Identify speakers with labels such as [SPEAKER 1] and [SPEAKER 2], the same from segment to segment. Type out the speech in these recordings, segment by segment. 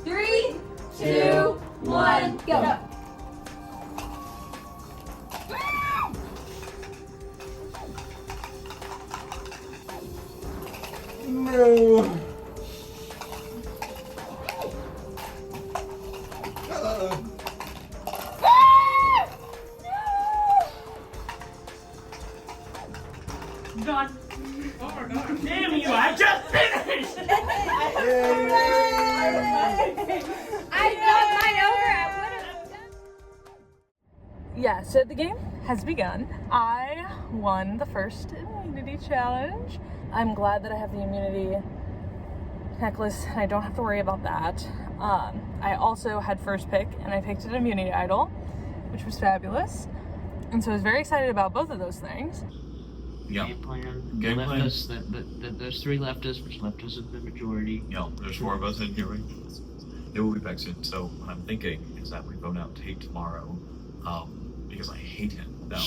[SPEAKER 1] Three, two, one, go.
[SPEAKER 2] No.
[SPEAKER 3] Done. Oh my god. Damn you, I just finished!
[SPEAKER 1] I got mine over. I would have done.
[SPEAKER 4] Yeah, so the game has begun. I won the first immunity challenge. I'm glad that I have the immunity necklace and I don't have to worry about that. I also had first pick and I picked an immunity idol, which was fabulous. And so I was very excited about both of those things.
[SPEAKER 2] Yeah.
[SPEAKER 3] Game plan.
[SPEAKER 2] Game
[SPEAKER 3] left
[SPEAKER 2] plan.
[SPEAKER 3] Us, there's three left us, which left us in the majority.
[SPEAKER 2] Yeah, there's 4 of us in here. It will be back soon. So what I'm thinking is that we vote out Tate tomorrow, because I hate him. No.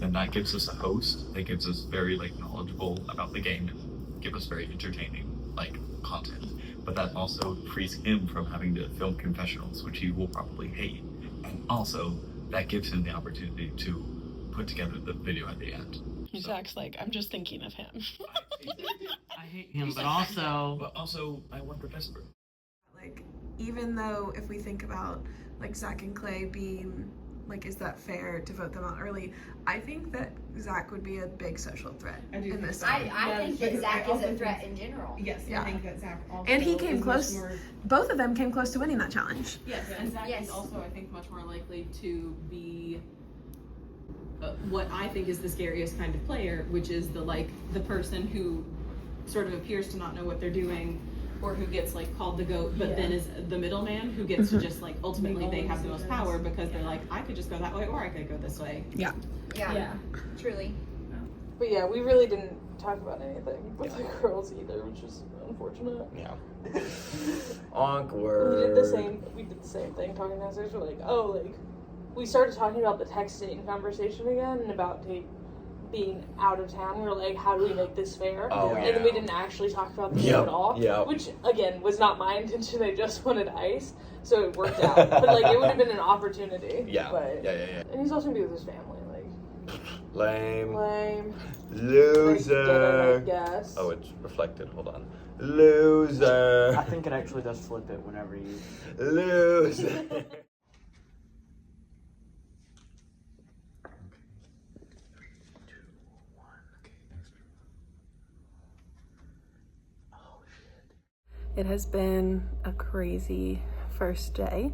[SPEAKER 2] And that gives us a host. It gives us very knowledgeable about the game and give us very entertaining content. But that also frees him from having to film confessionals, which he will probably hate. And also that gives him the opportunity to put together the video at the end.
[SPEAKER 5] Zach's like, I'm just thinking of him.
[SPEAKER 3] I hate him, but also
[SPEAKER 2] I want the best for him.
[SPEAKER 6] Even though if we think about Zach and Clay being is that fair to vote them out early? I think that Zach would be a big social threat in this.
[SPEAKER 1] I think that Zach is a threat in general.
[SPEAKER 7] Yes,
[SPEAKER 6] Yeah.
[SPEAKER 7] I think that Zach also
[SPEAKER 6] And he came
[SPEAKER 7] is
[SPEAKER 6] close.
[SPEAKER 7] much more-
[SPEAKER 6] Both of them came close to winning that challenge.
[SPEAKER 8] Yes, and Zach
[SPEAKER 1] Yes.
[SPEAKER 8] is also, I think, much more likely to be what I think is the scariest kind of player, which is the person who sort of appears to not know what they're doing, or who gets called the goat, but then is the middleman who gets to just ultimately they have the most power because they're I could just go that way or I could go this way.
[SPEAKER 6] Yeah.
[SPEAKER 1] Yeah. Truly.
[SPEAKER 4] But yeah, we really didn't talk about anything with the girls either, which is unfortunate.
[SPEAKER 2] Yeah.
[SPEAKER 9] Awkward.
[SPEAKER 4] We did the same thing talking downstairs. We're we started talking about the texting conversation again and about Tate being out of town. We were how do we make this fair?
[SPEAKER 9] Oh,
[SPEAKER 4] And
[SPEAKER 9] yeah.
[SPEAKER 4] then we didn't actually talk about the game at all.
[SPEAKER 9] Yep.
[SPEAKER 4] Which again was not my intention. I just wanted ice, so it worked out. But it would have been an opportunity.
[SPEAKER 9] Yeah.
[SPEAKER 4] But,
[SPEAKER 9] Yeah.
[SPEAKER 4] And he's also gonna be with his family.
[SPEAKER 9] Lame.
[SPEAKER 4] Loser.
[SPEAKER 9] I guess. Oh, it's reflected. Hold on. Loser.
[SPEAKER 3] I think it actually does flip it whenever you.
[SPEAKER 9] Loser.
[SPEAKER 6] It has been a crazy first day.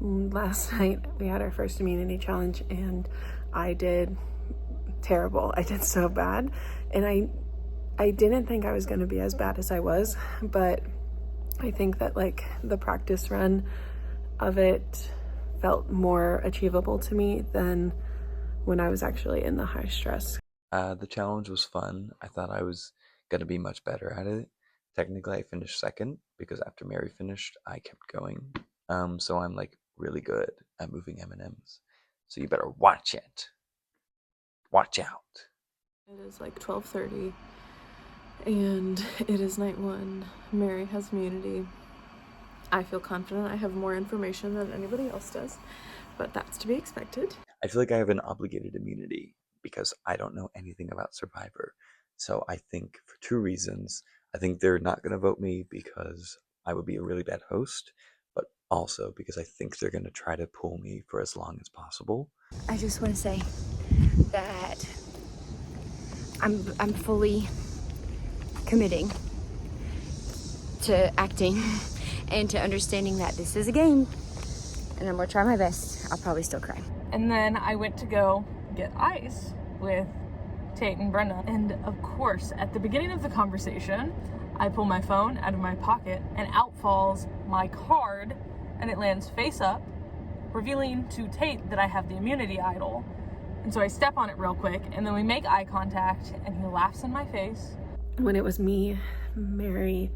[SPEAKER 6] Last night we had our first immunity challenge and I did terrible. I did so bad, and I didn't think I was going to be as bad as I was, but I think that the practice run of it felt more achievable to me than when I was actually in the high stress.
[SPEAKER 10] The challenge was fun. I thought I was going to be much better at it. Technically, I finished second because after Mary finished, I kept going. So I'm really good at moving M&Ms. So you better watch it. Watch out.
[SPEAKER 6] It is like 12:30 and it is night 1. Mary has immunity. I feel confident I have more information than anybody else does, but that's to be expected.
[SPEAKER 10] I feel like I have an obligated immunity because I don't know anything about Survivor. So I think for 2 reasons. I think they're not going to vote me because I would be a really bad host, but also because I think they're going to try to pull me for as long as possible.
[SPEAKER 1] I just want to say that I'm fully committing to acting and to understanding that this is a game and I'm gonna try my best. I'll probably still cry.
[SPEAKER 4] And then I went to go get ice with Tate and Brenna. And of course, at the beginning of the conversation, I pull my phone out of my pocket and out falls my card and it lands face up, revealing to Tate that I have the immunity idol. And so I step on it real quick and then we make eye contact and he laughs in my face.
[SPEAKER 6] When it was me, Mary,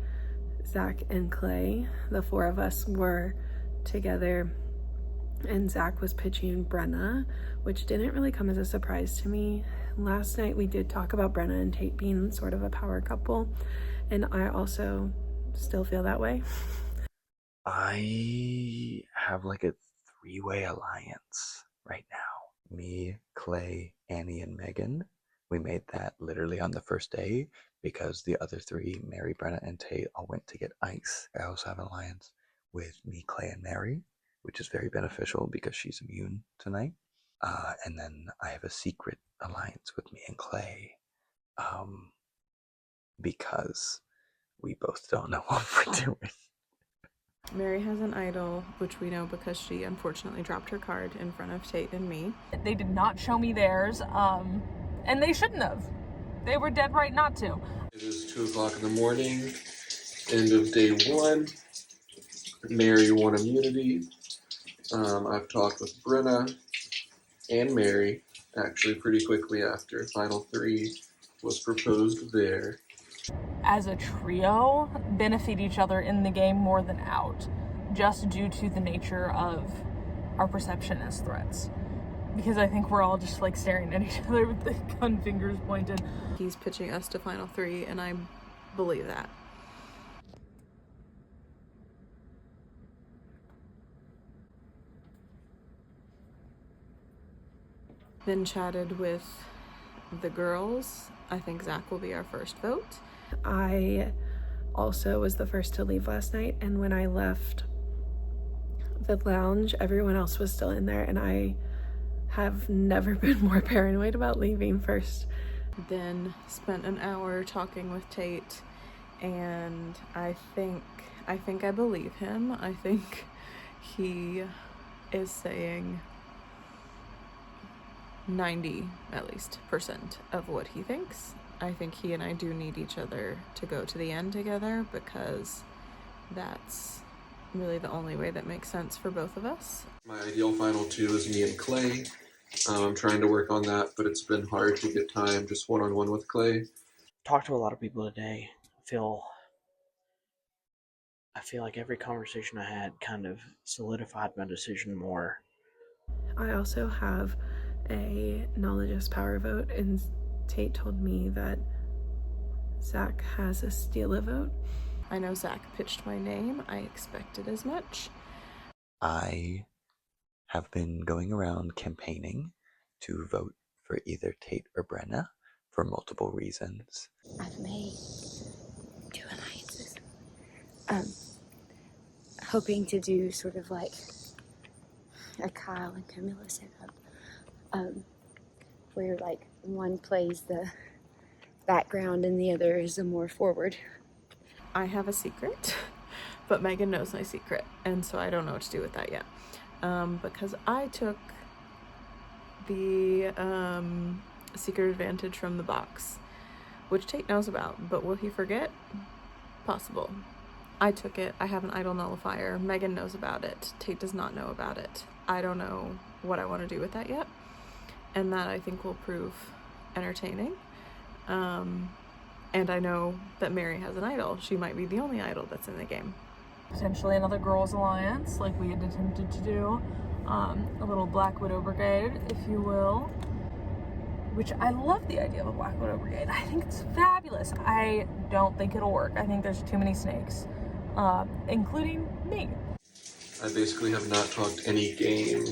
[SPEAKER 6] Zach, and Clay, the 4 of us were together and Zach was pitching Brenna, which didn't really come as a surprise to me. Last night we did talk about Brenna and Tate being sort of a power couple, and I also still feel that way.
[SPEAKER 10] I have like a 3-way alliance right now. Me, Clay, Annie, and Megan. We made that literally on the first day because the other 3, Mary, Brenna, and Tate, all went to get ice. I also have an alliance with me, Clay, and Mary, which is very beneficial because she's immune tonight. And then I have a secret alliance with me and Clay because we both don't know what we're doing.
[SPEAKER 6] Mary has an idol, which we know because she unfortunately dropped her card in front of Tate and me.
[SPEAKER 4] They did not show me theirs, and they shouldn't have. They were dead right not to.
[SPEAKER 7] It is 2 o'clock in the morning, end of day 1. Mary won immunity. I've talked with Brenna and Mary actually pretty quickly after Final 3 was proposed there.
[SPEAKER 4] As a trio, benefit each other in the game more than out, just due to the nature of our perception as threats. Because I think we're all just like staring at each other with the gun fingers pointed.
[SPEAKER 6] He's pitching us to Final 3, and I believe that. Then chatted with the girls. I think Zach will be our first vote. I also was the first to leave last night, and when I left the lounge, everyone else was still in there, and I have never been more paranoid about leaving first. Then spent an hour talking with Tate, and I think I believe him. I think he is saying 90 at least % of what he thinks. I think he and I do need each other to go to the end together because that's really the only way that makes sense for both of us.
[SPEAKER 7] My ideal Final 2 is me and Clay. I'm trying to work on that, but it's been hard to get time just one-on-one with Clay.
[SPEAKER 3] Talked to a lot of people today. I feel like every conversation I had kind of solidified my decision more.
[SPEAKER 6] I also have a knowledge is power vote, and Tate told me that Zach has a steal a vote. I know Zach pitched my name. I expected as much.
[SPEAKER 10] I have been going around campaigning to vote for either Tate or Brenna for multiple reasons.
[SPEAKER 1] I've made 2 alliances. Hoping to do sort of like a Kyle and Camilla setup. Where like one plays the background and the other is the more forward.
[SPEAKER 6] I have a secret, but Megan knows my secret, and so I don't know what to do with that yet. Because I took the secret advantage from the box, which Tate knows about, but will he forget? Possible. I took it. I have an idol nullifier. Megan knows about it. Tate does not know about it. I don't know what I want to do with that yet, and that I think will prove entertaining. And I know that Mary has an idol. She might be the only idol that's in the game.
[SPEAKER 4] potentially another girls' alliance like we had attempted to do. A little Black Widow Brigade, if you will. Which I love the idea of a Black Widow Brigade. I think it's fabulous. I don't think it'll work. I think there's too many snakes, including me.
[SPEAKER 7] I basically have not talked any game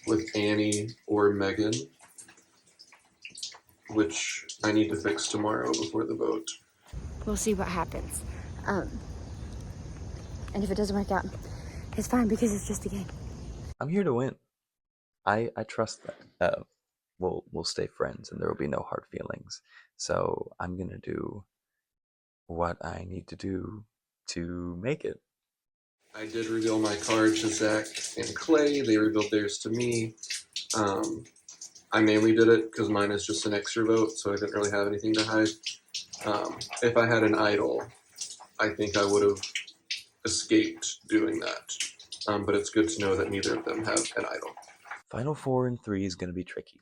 [SPEAKER 7] with Annie or Megan, which I need to fix tomorrow before the vote.
[SPEAKER 1] We'll see what happens. And if it doesn't work out, it's fine because it's just a game.
[SPEAKER 10] I'm here to win. I trust that we'll stay friends and there will be no hard feelings. So I'm gonna do what I need to do to make it.
[SPEAKER 7] I did reveal my card to Zach and Clay. They revealed theirs to me. I mainly did it because mine is just an extra vote, so I didn't really have anything to hide. If I had an idol, I think I would have escaped doing that. But it's good to know that neither of them have an idol.
[SPEAKER 10] Final 4 and 3 is gonna be tricky,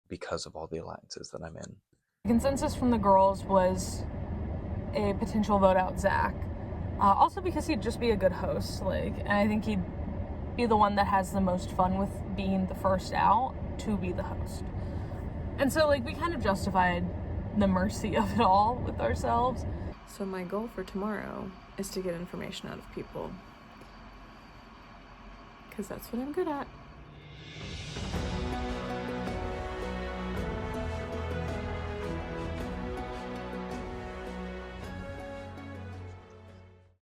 [SPEAKER 10] because of all the alliances that I'm in.
[SPEAKER 4] The consensus from the girls was a potential vote out Zach. Also because he'd just be a good host, and I think he'd be the one that has the most fun with being the first out to be the host. And so we kind of justified the mercy of it all with ourselves.
[SPEAKER 6] So my goal for tomorrow is to get information out of people, because that's what I'm good at.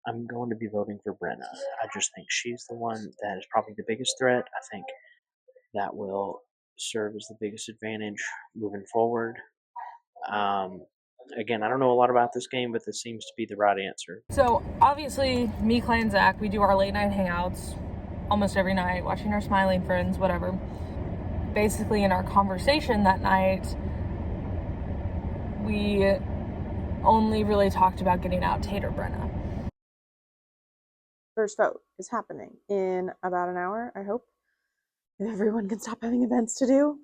[SPEAKER 3] I'm going to be voting for Brenna. I just think she's the one that is probably the biggest threat. I think that will serve as the biggest advantage moving forward. Again, I don't know a lot about this game, but this seems to be the right answer.
[SPEAKER 4] So obviously, me, Clay, and Zach, we do our late night hangouts almost every night, watching our smiling friends, whatever. Basically, in our conversation that night, we only really talked about getting out Tate or Brenna.
[SPEAKER 6] First vote is happening in about an hour, I hope. If everyone can stop having events to do.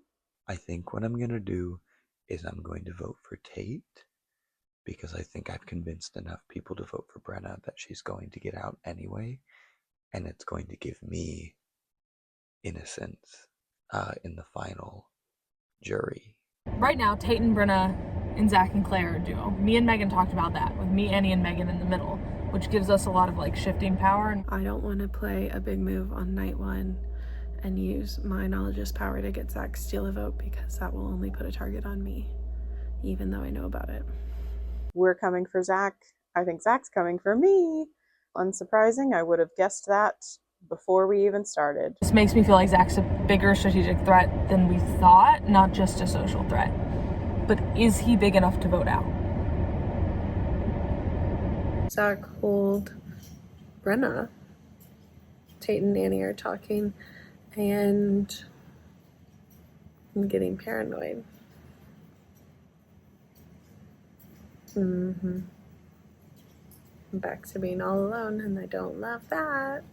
[SPEAKER 10] I think what I'm gonna do is I'm going to vote for Tate, because I think I've convinced enough people to vote for Brenna that she's going to get out anyway, and it's going to give me innocence in the final jury.
[SPEAKER 4] Right now, Tate and Brenna and Zach and Claire are a duo. Me and Megan talked about that, with me, Annie, and Megan in the middle, which gives us a lot of shifting power.
[SPEAKER 6] I don't want to play a big move on night one and use my knowledge's power to get Zach to steal a vote, because that will only put a target on me, even though I know about it. We're coming for Zach. I think Zach's coming for me. Unsurprising, I would have guessed that before we even started.
[SPEAKER 4] This makes me feel like Zach's a bigger strategic threat than we thought, not just a social threat. But is he big enough to vote out?
[SPEAKER 6] Zach hold Brenna. Tate and Annie are talking, and I'm getting paranoid. I'm back to being all alone, and I don't love that.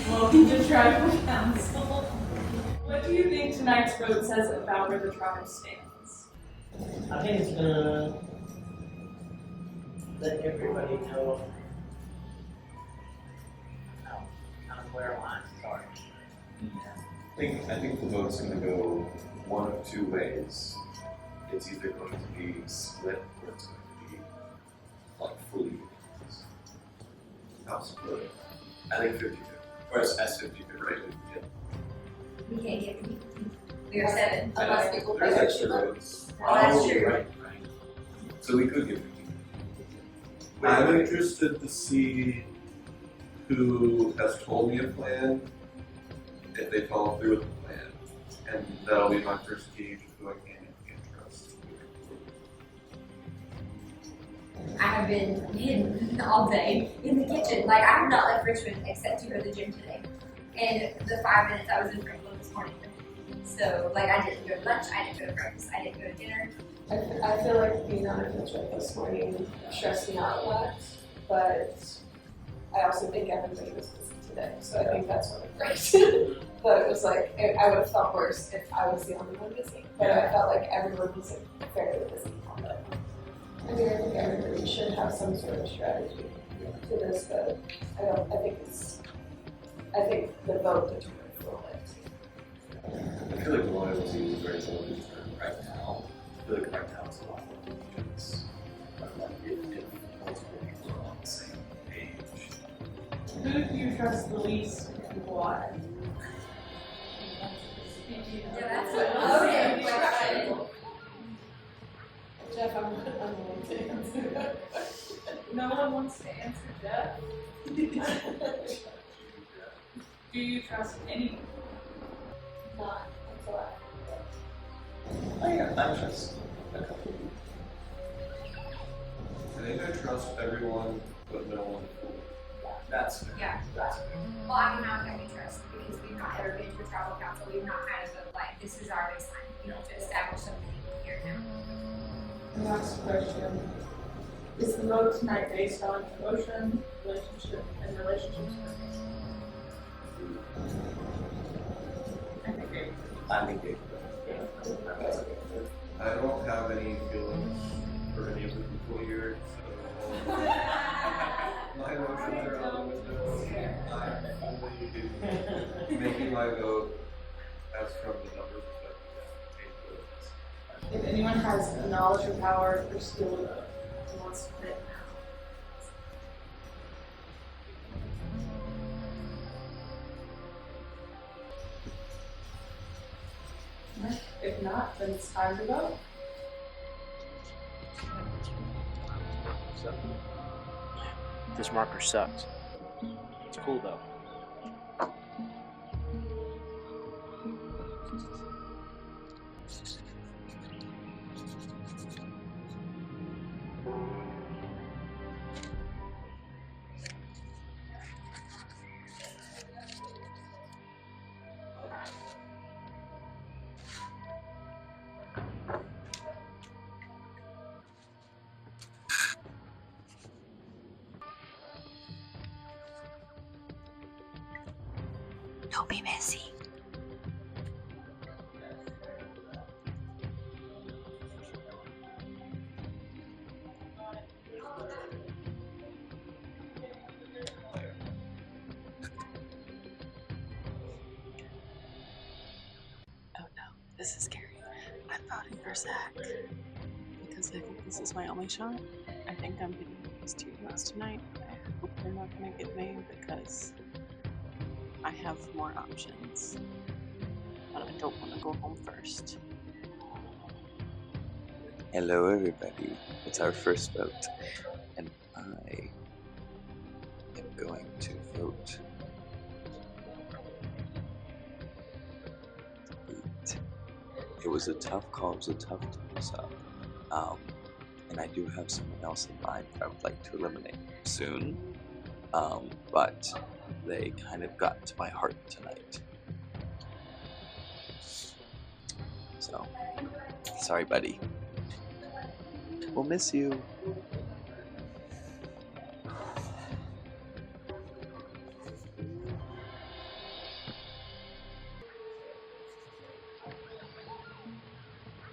[SPEAKER 4] Welcome to Tribal Council. What do you think tonight's vote says about where the tribe stands?
[SPEAKER 3] I think it's gonna let everybody know where lines are.
[SPEAKER 11] I think the vote's going to go one of two ways. It's either going to be split or it's going to be fully unanimous. How split? I think 50-50. Or it's S50, right? Yeah.
[SPEAKER 12] We can't get 50. We are 7 unless people
[SPEAKER 11] There's
[SPEAKER 12] play
[SPEAKER 11] extra votes.
[SPEAKER 12] Oh, that's true.
[SPEAKER 11] Right. So we could get 50.
[SPEAKER 13] I'm interested to see who has told me a plan, if they follow through with the plan. And that'll be my first gauge of who I can and can't trust.
[SPEAKER 12] I have been hidden all day in the kitchen. I have not left Richmond except to go to the gym today. And the 5 minutes I was in Franklin was this morning. So, like, I didn't go to lunch, I didn't go to breakfast, I didn't go to dinner.
[SPEAKER 6] I feel like being on a field trip this morning stressed me out a lot, but I also think everybody was busy today, so I think that's what it worked. But it was like, I would have felt worse if I was the only one busy, but I felt like everyone was fairly busy all day. I think everybody should have some sort of strategy to this, but I think the vote determined for it.
[SPEAKER 11] I feel like loyalty is very low right now. I feel like right now it's a lot more because if multiple people are on the same page.
[SPEAKER 4] Who do you trust the least and why?
[SPEAKER 12] Yeah, that's a loaded question.
[SPEAKER 6] Jeff, I'm willing to answer that.
[SPEAKER 4] No one wants to answer Jeff. Do you trust anyone?
[SPEAKER 6] Not until
[SPEAKER 11] Oh yeah, I trust a couple.
[SPEAKER 13] I think I trust everyone, but no one.
[SPEAKER 11] That's fair.
[SPEAKER 12] Yeah.
[SPEAKER 11] That's fair.
[SPEAKER 12] Well, I mean, not that we trust because we've not ever been to a tribal council. We've not had a vote like this is our baseline. You know, to establish something here now.
[SPEAKER 4] Last question. Is the vote tonight based on emotion, relationship, and relationships?
[SPEAKER 11] I'm engaged.
[SPEAKER 13] I don't have any feelings for any of the people here, so my emotions are out the window. I'm only making my vote as from the numbers perspective.
[SPEAKER 4] If anyone has the knowledge or power or skill to vote, who wants to put it now? If not, then it's time to vote.
[SPEAKER 3] So, this marker sucks. It's cool though.
[SPEAKER 1] Don't be messy.
[SPEAKER 6] Oh no, this is scary. I'm voting for Zach because I think this is my only shot. I think I'm getting these 2 votes tonight. I hope they're not going to get made because I have more options, but I don't want to go home first.
[SPEAKER 10] Hello, everybody. It's our first vote, and I am going to vote. It was a tough call. It was a tough toss-up. And I do have someone else in mind that I would like to eliminate soon. But they kind of got to my heart tonight. So, sorry, buddy. We'll miss you.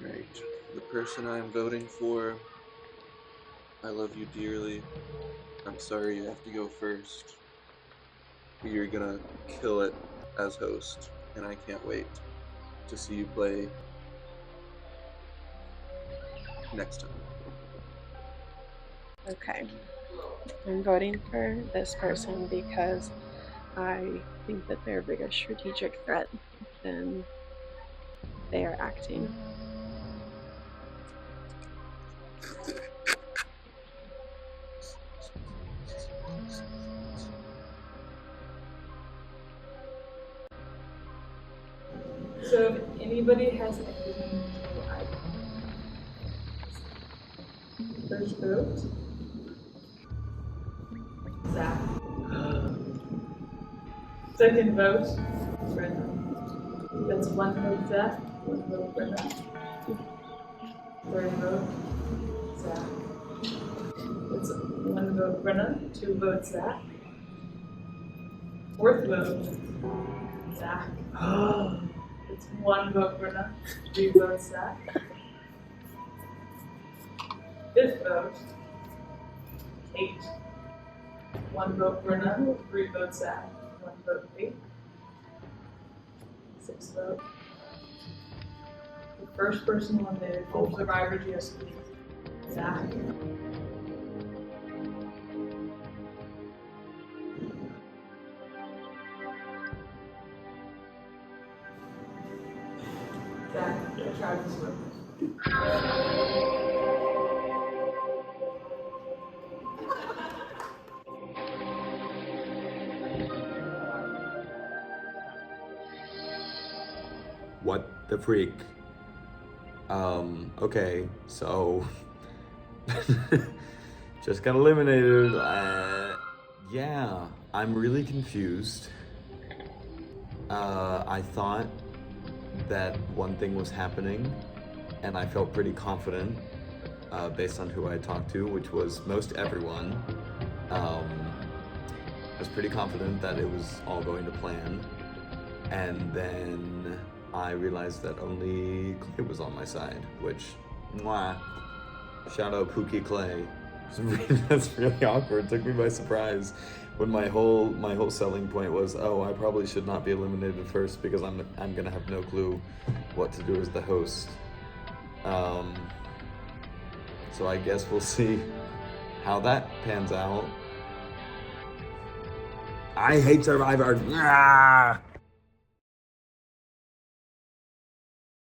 [SPEAKER 7] Right. The person I'm voting for, I love you dearly. I'm sorry you have to go first. You're gonna kill it as host, and I can't wait to see you play next time.
[SPEAKER 6] Okay. I'm voting for this person because I think that they're a bigger strategic threat than they are acting.
[SPEAKER 4] So if anybody has anything to add, first vote, Zach. Second vote, Brenda. That's 1 vote Zach, 1 vote Brenna. 3rd vote, Zach. That's 1 vote Brenna, 2 votes Zach. 4th vote, Zach. It's 1 vote Brenna, 3 votes Zach. 5th vote, Kate. 1 vote Brenna, 3 votes Zach. 1 vote Kate. 6th vote. The first person eliminated from Survivor GSP, Zach. Zach, I tried this one.
[SPEAKER 9] What the freak? Okay, so just got eliminated. Yeah, I'm really confused. I thought that one thing was happening, and I felt pretty confident based on who I talked to, which was most everyone. I was pretty confident that it was all going to plan, and then I realized that only Clay was on my side, which, mwah, shout out Pookie Clay. That's really awkward. It took me by surprise when my whole selling point was, oh, I probably should not be eliminated first because I'm gonna have no clue what to do as the host. So I guess we'll see how that pans out. I hate Survivor. Ah!